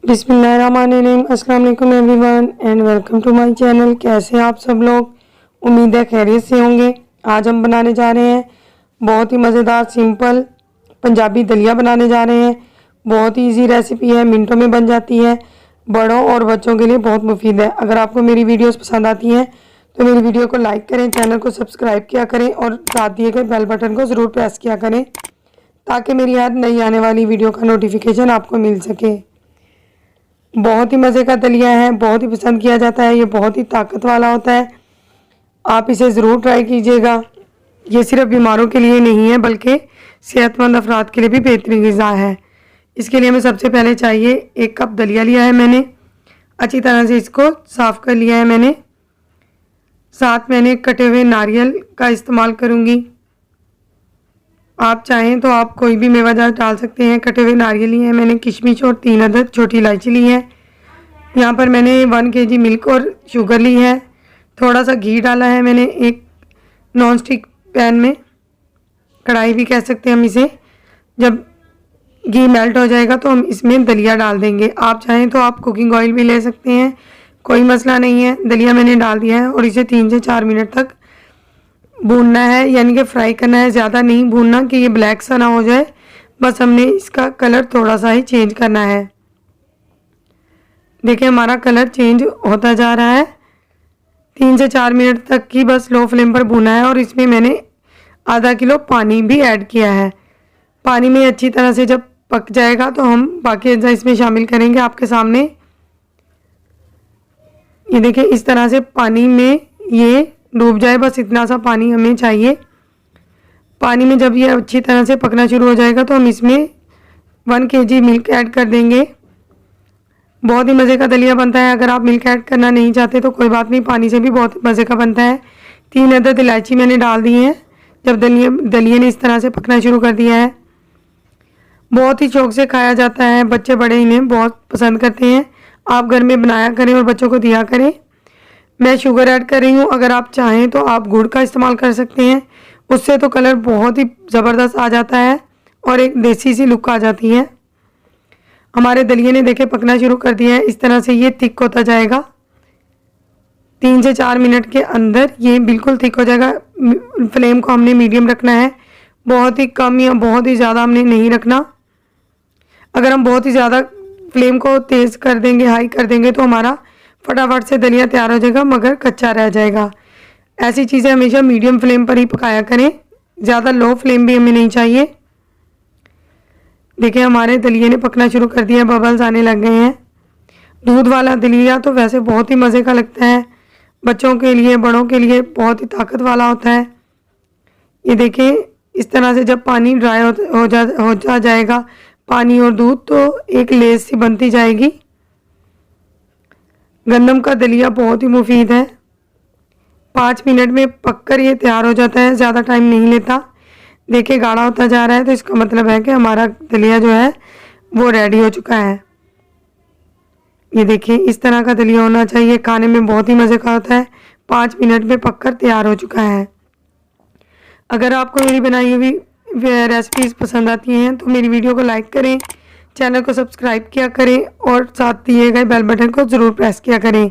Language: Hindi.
बिस्मिल्लाहिर्रहमानिर्रहीम। अस्सलाम वालेकुम everyone and welcome to my channel. कैसे हैं आप सब लोग? उम्मीद है खैरियत से होंगे। आज हम बनाने जा रहे हैं बहुत ही मज़ेदार सिंपल पंजाबी दलिया बनाने जा रहे हैं। बहुत ही इजी रेसिपी है, मिनटों में बन जाती है, बड़ों और बच्चों के लिए बहुत मुफीद है। अगर आपको मेरी वीडियोस पसंद आती हैं तो मेरी वीडियो को लाइक करें, चैनल को सब्सक्राइब किया करें और साथ दिए गए बेल बटन को ज़रूर प्रेस किया करें ताकि मेरी हर नई आने वाली वीडियो का नोटिफिकेशन आपको मिल सके। बहुत ही मज़े का दलिया है, बहुत ही पसंद किया जाता है। ये बहुत ही ताकत वाला होता है, आप इसे ज़रूर ट्राई कीजिएगा। ये सिर्फ बीमारों के लिए नहीं है बल्कि सेहतमंद अफराद के लिए भी बेहतरीन ग़िज़ा है। इसके लिए हमें सबसे पहले चाहिए 1 कप दलिया लिया है मैंने, अच्छी तरह से इसको साफ़ कर लिया है मैंने। साथ मैंने कटे हुए नारियल का इस्तेमाल करूँगी। आप चाहें तो आप कोई भी मेवा जात डाल सकते हैं। कटे हुए नारियल लिए हैं मैंने, किशमिश और 3 अदद छोटी इलायची ली है। यहाँ पर मैंने 1 kg मिल्क और शुगर ली है। थोड़ा सा घी डाला है मैंने एक नॉन स्टिक पैन में, कढ़ाई भी कह सकते हैं हम इसे। जब घी मेल्ट हो जाएगा तो हम इसमें दलिया डाल देंगे। आप चाहें तो आप कुकिंग ऑयल भी ले सकते हैं, कोई मसला नहीं है। दलिया मैंने डाल दिया है और इसे 3 से 4 मिनट तक भूनना है, यानी कि फ्राई करना है। ज़्यादा नहीं भूनना कि ये ब्लैक सा ना हो जाए, बस हमने इसका कलर थोड़ा सा ही चेंज करना है। देखिए हमारा कलर चेंज होता जा रहा है। 3 से 4 मिनट तक की बस लो फ्लेम पर भूना है और इसमें मैंने आधा किलो पानी भी ऐड किया है। पानी में अच्छी तरह से जब पक जाएगा तो हम बाकी अज्जा इसमें शामिल करेंगे आपके सामने। ये देखिए इस तरह से पानी में ये डूब जाए, बस इतना सा पानी हमें चाहिए। पानी में जब ये अच्छी तरह से पकना शुरू हो जाएगा तो हम इसमें 1 kg मिल्क ऐड कर देंगे। बहुत ही मज़े का दलिया बनता है। अगर आप मिल्क ऐड करना नहीं चाहते तो कोई बात नहीं, पानी से भी बहुत मज़े का बनता है। 3 अदद इलायची मैंने डाल दी है जब दलिए ने इस तरह से पकना शुरू कर दिया है। बहुत ही शौक से खाया जाता है, बच्चे बड़े इन्हें बहुत पसंद करते हैं। आप घर में बनाया करें और बच्चों को दिया करें। मैं शुगर ऐड कर रही हूँ, अगर आप चाहें तो आप गुड़ का इस्तेमाल कर सकते हैं, उससे तो कलर बहुत ही ज़बरदस्त आ जाता है और एक देसी सी लुक आ जाती है। हमारे दलिए ने देखे पकना शुरू कर दिया है, इस तरह से ये थिक होता जाएगा। 3 से 4 मिनट के अंदर ये बिल्कुल थिक हो जाएगा। फ्लेम को हमने मीडियम रखना है, बहुत ही कम या बहुत ही ज़्यादा हमने नहीं रखना। अगर हम बहुत ही ज़्यादा फ्लेम को तेज़ कर देंगे, हाई कर देंगे तो हमारा फटाफट से दलिया तैयार हो जाएगा मगर कच्चा रह जाएगा। ऐसी चीज़ें हमेशा मीडियम फ्लेम पर ही पकाया करें, ज़्यादा लो फ्लेम भी हमें नहीं चाहिए। देखिए हमारे दलिए ने पकना शुरू कर दिया, बबल्स आने लग गए हैं। दूध वाला दलिया तो वैसे बहुत ही मज़े का लगता है, बच्चों के लिए बड़ों के लिए बहुत ही ताकत वाला होता है। ये देखिए इस तरह से जब पानी ड्राई हो जा जाएगा पानी और दूध, तो एक लेस सी बनती जाएगी। गंदम का दलिया बहुत ही मुफीद है। 5 मिनट में पककर ये तैयार हो जाता है, ज़्यादा टाइम नहीं लेता। देखिए गाढ़ा होता जा रहा है तो इसका मतलब है कि हमारा दलिया जो है वो रेडी हो चुका है। ये देखिए इस तरह का दलिया होना चाहिए, खाने में बहुत ही मज़े का होता है। 5 मिनट में पककर तैयार हो चुका है। अगर आपको मेरी बनाई हुई रेसिपीज़ पसंद आती हैं तो मेरी वीडियो को लाइक करें, चैनल को सब्सक्राइब किया करें और साथ दिए गए बेल बटन को ज़रूर प्रेस किया करें।